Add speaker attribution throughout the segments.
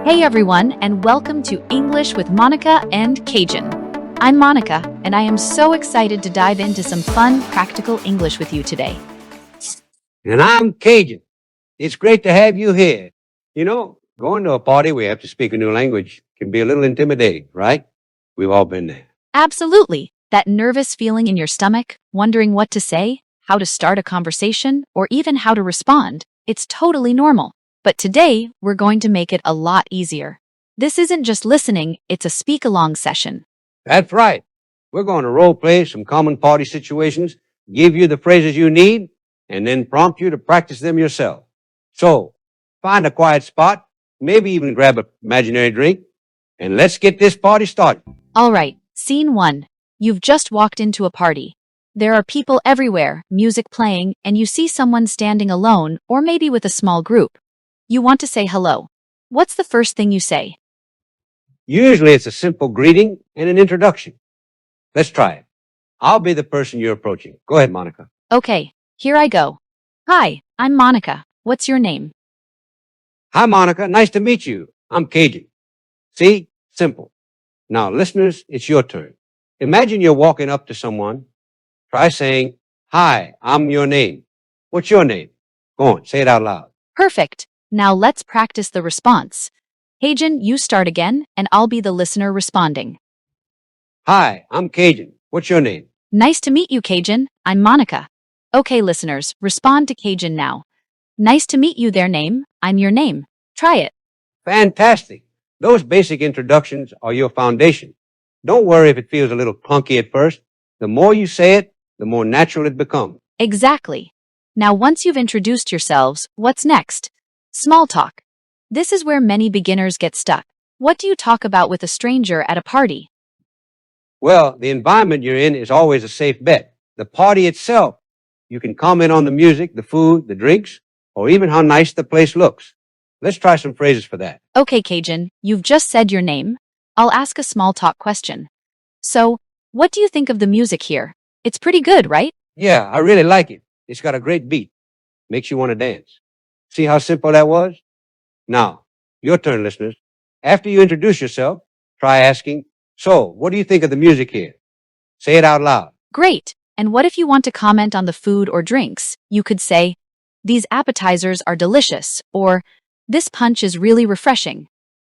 Speaker 1: Hey everyone, and welcome to English with Monica and Cajun. I'm Monica, and I am so excited to dive into some fun, practical English with you today.
Speaker 2: And I'm Cajun. It's great to have you here. Going to a party where you have to speak a new language can be a little intimidating, right? We've all been there.
Speaker 1: Absolutely. That nervous feeling in your stomach, wondering what to say, how to start a conversation, or even how to respond, it's totally normal. But today, we're going to make it a lot easier. This isn't just listening, it's a speak-along session.
Speaker 2: That's right. We're going to role play some common party situations, give you the phrases you need, and then prompt you to practice them yourself. So, find a quiet spot, maybe even grab an imaginary drink, and let's get this party started.
Speaker 1: All right, scene 1. You've just walked into a party. There are people everywhere, music playing, and you see someone standing alone or maybe with a small group. You want to say hello. What's the first thing you say?
Speaker 2: Usually it's a simple greeting and an introduction. Let's try it. I'll be the person you're approaching. Go ahead, Monica.
Speaker 1: Okay, here I go. Hi, I'm Monica. What's your name?
Speaker 2: Hi, Monica. Nice to meet you. I'm Cajun. See? Simple. Now, listeners, it's your turn. Imagine you're walking up to someone. Try saying, Hi, I'm your name. What's your name? Go on, say it out loud.
Speaker 1: Perfect. Now let's practice the response. Cajun, you start again, and I'll be the listener responding.
Speaker 2: Hi, I'm Cajun. What's your name?
Speaker 1: Nice to meet you, Cajun. I'm Monica. Okay, listeners, respond to Cajun now. Nice to meet you, their name. I'm your name. Try it.
Speaker 2: Fantastic. Those basic introductions are your foundation. Don't worry if it feels a little clunky at first. The more you say it, the more natural it becomes.
Speaker 1: Exactly. Now, once you've introduced yourselves, what's next? Small talk. This is where many beginners get stuck. What do you talk about with a stranger at a party?
Speaker 2: Well, the environment you're in is always a safe bet. The party itself, you can comment on the music, the food, the drinks, or even how nice the place looks. Let's try some phrases for that.
Speaker 1: Okay, Cajun, you've just said your name. I'll ask a small talk question. So, what do you think of the music here? It's pretty good, right?
Speaker 2: Yeah, I really like it. It's got a great beat. Makes you want to dance. See how simple that was? Now, your turn, listeners. After you introduce yourself, try asking, So, what do you think of the music here? Say it out loud.
Speaker 1: Great. And what if you want to comment on the food or drinks? You could say, These appetizers are delicious, or This punch is really refreshing.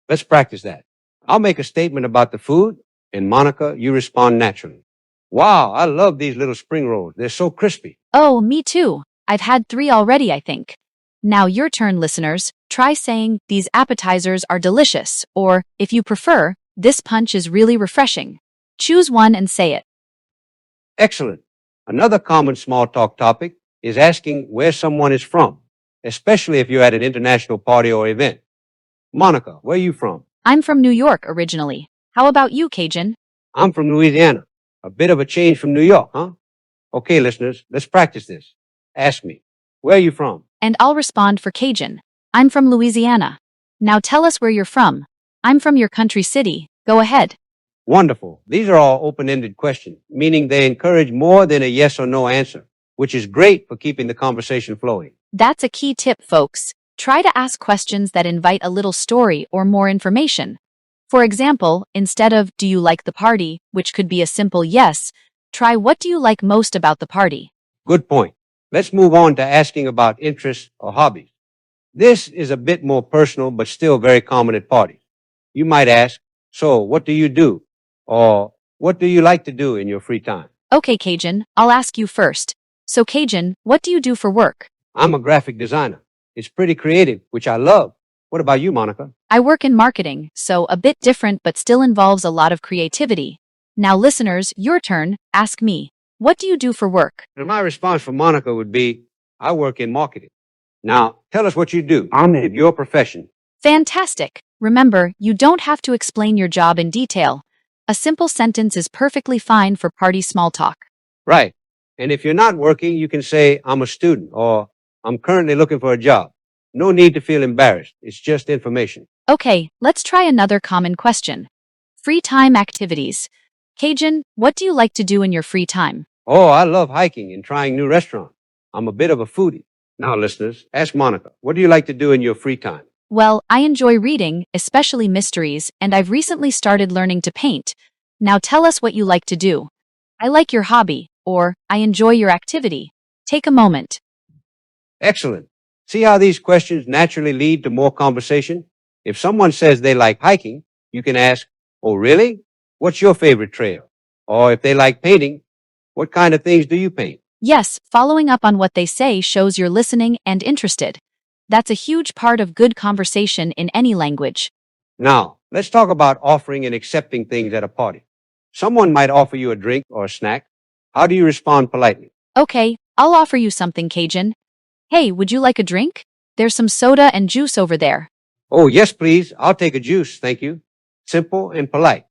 Speaker 2: Let's practice that. I'll make a statement about the food, and Monica, you respond naturally. Wow, I love these little spring rolls. They're so crispy.
Speaker 1: Oh, me too. I've had 3 already, I think. Now your turn, listeners. Try saying, These appetizers are delicious, or, if you prefer, This punch is really refreshing. Choose one and say it.
Speaker 2: Excellent. Another common small talk topic is asking where someone is from, especially if you're at an international party or event. Monica, where are you from?
Speaker 1: I'm from New York originally. How about you, Cajun?
Speaker 2: I'm from Louisiana. A bit of a change from New York, huh? Okay, listeners, let's practice this. Ask me, where are you from?
Speaker 1: And I'll respond for Cajun. I'm from Louisiana. Now tell us where you're from. I'm from your country city. Go ahead.
Speaker 2: Wonderful. These are all open-ended questions, meaning they encourage more than a yes or no answer, which is great for keeping the conversation flowing.
Speaker 1: That's a key tip, folks. Try to ask questions that invite a little story or more information. For example, instead of, Do you like the party, which could be a simple yes, try, What do you like most about the party?
Speaker 2: Good point. Let's move on to asking about interests or hobbies. This is a bit more personal, but still very common at parties. You might ask, So, what do you do? Or, what do you like to do in your free time?
Speaker 1: Okay, Cajun, I'll ask you first. So, Cajun, what do you do for work?
Speaker 2: I'm a graphic designer. It's pretty creative, which I love. What about you, Monica?
Speaker 1: I work in marketing, so a bit different but still involves a lot of creativity. Now, listeners, your turn. Ask me. What do you do for work?
Speaker 2: And my response for Monica would be, I work in marketing. Now, tell us what you do. I'm in your profession.
Speaker 1: Fantastic. Remember, you don't have to explain your job in detail. A simple sentence is perfectly fine for party small talk.
Speaker 2: Right. And if you're not working, you can say, I'm a student, or I'm currently looking for a job. No need to feel embarrassed. It's just information.
Speaker 1: Okay, let's try another common question. Free time activities. Cajun, what do you like to do in your free time?
Speaker 2: Oh, I love hiking and trying new restaurants. I'm a bit of a foodie. Now, listeners, ask Monica, what do you like to do in your free time?
Speaker 1: Well, I enjoy reading, especially mysteries, and I've recently started learning to paint. Now tell us what you like to do. I like your hobby, or I enjoy your activity. Take a moment.
Speaker 2: Excellent. See how these questions naturally lead to more conversation? If someone says they like hiking, you can ask, "Oh, really? What's your favorite trail?" Or if they like painting, "What kind of things do you paint?"
Speaker 1: Yes, following up on what they say shows you're listening and interested. That's a huge part of good conversation in any language.
Speaker 2: Now, let's talk about offering and accepting things at a party. Someone might offer you a drink or a snack. How do you respond politely?
Speaker 1: Okay, I'll offer you something, Cajun. Hey, would you like a drink? There's some soda and juice over there.
Speaker 2: "Oh, yes, please. I'll take a juice, thank you." Simple and polite.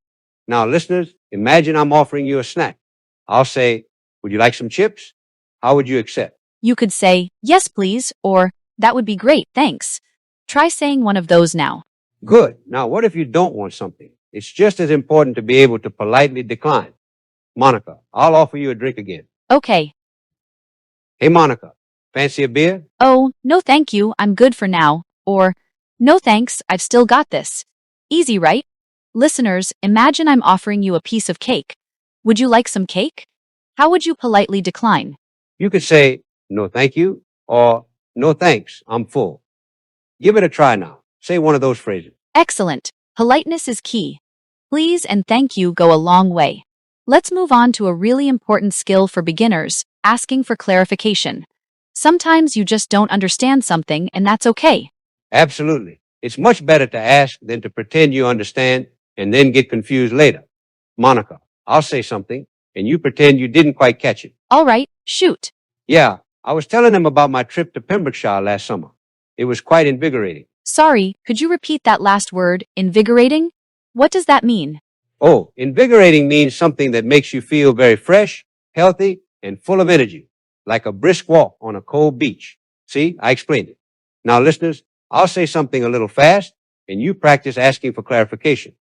Speaker 2: Now, listeners, imagine I'm offering you a snack. I'll say, "Would you like some chips?" How would you accept?
Speaker 1: You could say, yes, please, or that would be great, thanks. Try saying one of those now.
Speaker 2: Good. Now, what if you don't want something? It's just as important to be able to politely decline. "Monica, I'll offer you a drink again."
Speaker 1: Okay.
Speaker 2: "Hey, Monica, fancy a beer?"
Speaker 1: Oh, no thank you, I'm good for now. Or, no thanks, I've still got this. Easy, right? Listeners, imagine I'm offering you a piece of cake. Would you like some cake? How would you politely decline?
Speaker 2: You could say, "No, thank you," or "No, thanks, I'm full." Give it a try now. Say one of those phrases.
Speaker 1: Excellent. Politeness is key. Please and thank you go a long way. Let's move on to a really important skill for beginners, asking for clarification. Sometimes you just don't understand something, and that's okay.
Speaker 2: Absolutely. It's much better to ask than to pretend you understand and then get confused later. "Monica, I'll say something, and you pretend you didn't quite catch it."
Speaker 1: All right, shoot.
Speaker 2: "Yeah, I was telling them about my trip to Pembrokeshire last summer. It was quite invigorating."
Speaker 1: Sorry, could you repeat that last word, invigorating? What does that mean?
Speaker 2: Oh, invigorating means something that makes you feel very fresh, healthy, and full of energy, like a brisk walk on a cold beach. See, I explained it. Now, listeners, I'll say something a little fast, and you practice asking for clarification.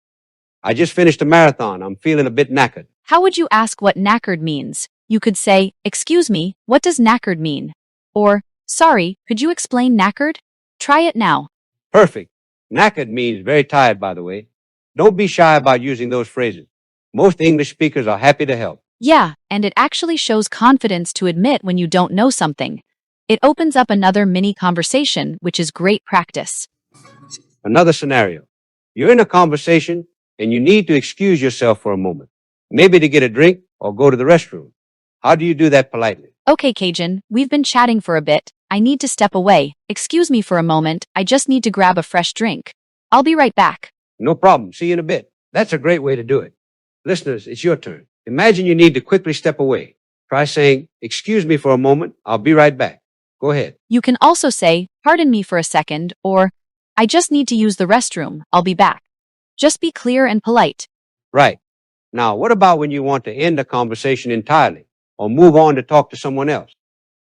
Speaker 2: "I just finished a marathon. I'm feeling a bit knackered."
Speaker 1: How would you ask what knackered means? You could say, excuse me, what does knackered mean? Or, sorry, could you explain knackered? Try it now.
Speaker 2: Perfect. Knackered means very tired, by the way. Don't be shy about using those phrases. Most English speakers are happy to help.
Speaker 1: Yeah, and it actually shows confidence to admit when you don't know something. It opens up another mini conversation, which is great practice.
Speaker 2: Another scenario. You're in a conversation and you need to excuse yourself for a moment, maybe to get a drink or go to the restroom. How do you do that politely?
Speaker 1: Okay, Cajun, we've been chatting for a bit. I need to step away. Excuse me for a moment. I just need to grab a fresh drink. I'll be right back.
Speaker 2: "No problem. See you in a bit." That's a great way to do it. Listeners, it's your turn. Imagine you need to quickly step away. Try saying, "Excuse me for a moment. I'll be right back." Go ahead.
Speaker 1: You can also say, pardon me for a second, or I just need to use the restroom. I'll be back. Just be clear and polite.
Speaker 2: Right. Now, what about when you want to end a conversation entirely or move on to talk to someone else?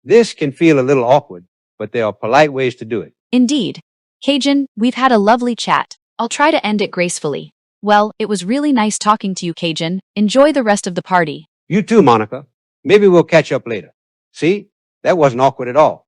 Speaker 2: This can feel a little awkward, but there are polite ways to do it.
Speaker 1: Indeed. Cajun, we've had a lovely chat. I'll try to end it gracefully. Well, it was really nice talking to you, Cajun. Enjoy the rest of the party.
Speaker 2: You too, Monica. Maybe we'll catch up later. See? That wasn't awkward at all.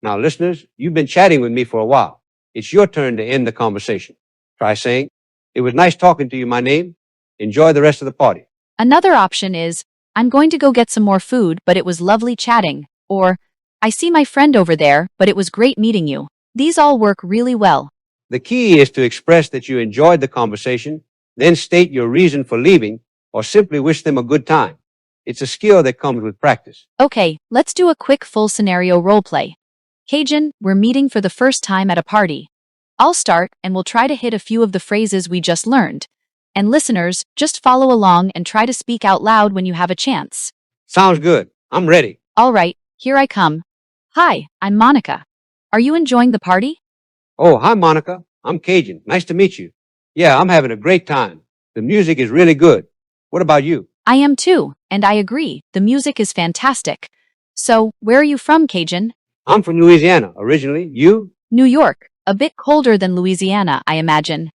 Speaker 2: Now, listeners, you've been chatting with me for a while. It's your turn to end the conversation. Try saying, "It was nice talking to you, my name. Enjoy the rest of the party."
Speaker 1: Another option is, I'm going to go get some more food, but it was lovely chatting. Or, I see my friend over there, but it was great meeting you. These all work really well.
Speaker 2: The key is to express that you enjoyed the conversation, then state your reason for leaving, or simply wish them a good time. It's a skill that comes with practice.
Speaker 1: Okay, let's do a quick full scenario role play. Cajun, we're meeting for the first time at a party. I'll start, and we'll try to hit a few of the phrases we just learned. And listeners, just follow along and try to speak out loud when you have a chance.
Speaker 2: Sounds good. I'm ready.
Speaker 1: All right, here I come. Hi, I'm Monica. Are you enjoying the party?
Speaker 2: "Oh, hi, Monica. I'm Cajun. Nice to meet you." "Yeah, I'm having a great time. The music is really good. What about you?"
Speaker 1: I am too, and I agree, the music is fantastic. So, where are you from, Cajun?
Speaker 2: "I'm from Louisiana originally. You?"
Speaker 1: New York, a bit colder than Louisiana, I imagine.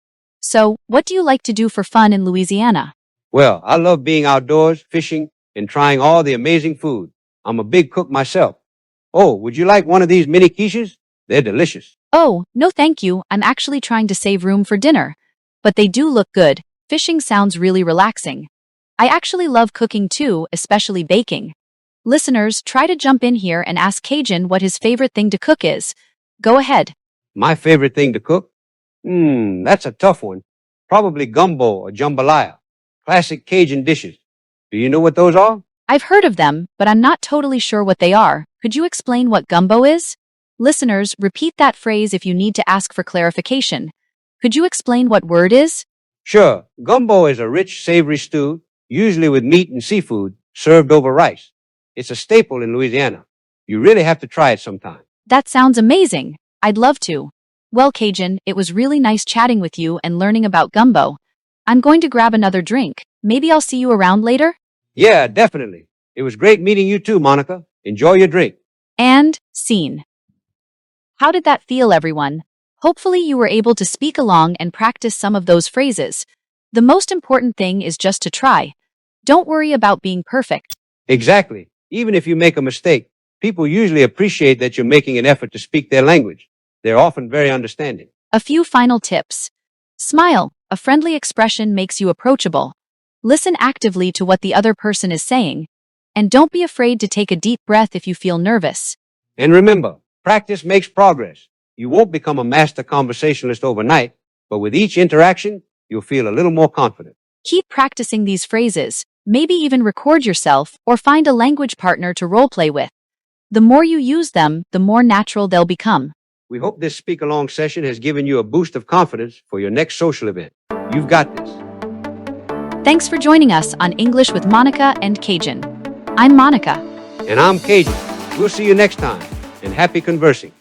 Speaker 1: So, what do you like to do for fun in Louisiana?
Speaker 2: "Well, I love being outdoors, fishing, and trying all the amazing food. I'm a big cook myself." "Oh, would you like one of these mini quiches? They're delicious."
Speaker 1: Oh, no thank you, I'm actually trying to save room for dinner. But they do look good. Fishing sounds really relaxing. I actually love cooking too, especially baking. Listeners, try to jump in here and ask Cajun what his favorite thing to cook is. Go ahead.
Speaker 2: My favorite thing to cook? That's a tough one. Probably gumbo or jambalaya. Classic Cajun dishes. Do you know what those are?
Speaker 1: I've heard of them, but I'm not totally sure what they are. Could you explain what gumbo is? Listeners, repeat that phrase if you need to ask for clarification. Could you explain what word is?
Speaker 2: Sure. Gumbo is a rich, savory stew, usually with meat and seafood, served over rice. It's a staple in Louisiana. You really have to try it sometime.
Speaker 1: That sounds amazing. I'd love to. Well, Cajun, it was really nice chatting with you and learning about gumbo. I'm going to grab another drink. Maybe I'll see you around later?
Speaker 2: Yeah, definitely. It was great meeting you too, Monica. Enjoy your drink.
Speaker 1: And scene. How did that feel, everyone? Hopefully you were able to speak along and practice some of those phrases. The most important thing is just to try. Don't worry about being perfect.
Speaker 2: Exactly. Even if you make a mistake, people usually appreciate that you're making an effort to speak their language. They're often very understanding.
Speaker 1: A few final tips. Smile. A friendly expression makes you approachable. Listen actively to what the other person is saying. And don't be afraid to take a deep breath if you feel nervous.
Speaker 2: And remember, practice makes progress. You won't become a master conversationalist overnight, but with each interaction, you'll feel a little more confident.
Speaker 1: Keep practicing these phrases. Maybe even record yourself or find a language partner to roleplay with. The more you use them, the more natural they'll become.
Speaker 2: We hope this speak along session has given you a boost of confidence for your next social event. You've got this.
Speaker 1: Thanks for joining us on English with Monica and Cajun. I'm Monica.
Speaker 2: And I'm Cajun. We'll see you next time, and happy conversing.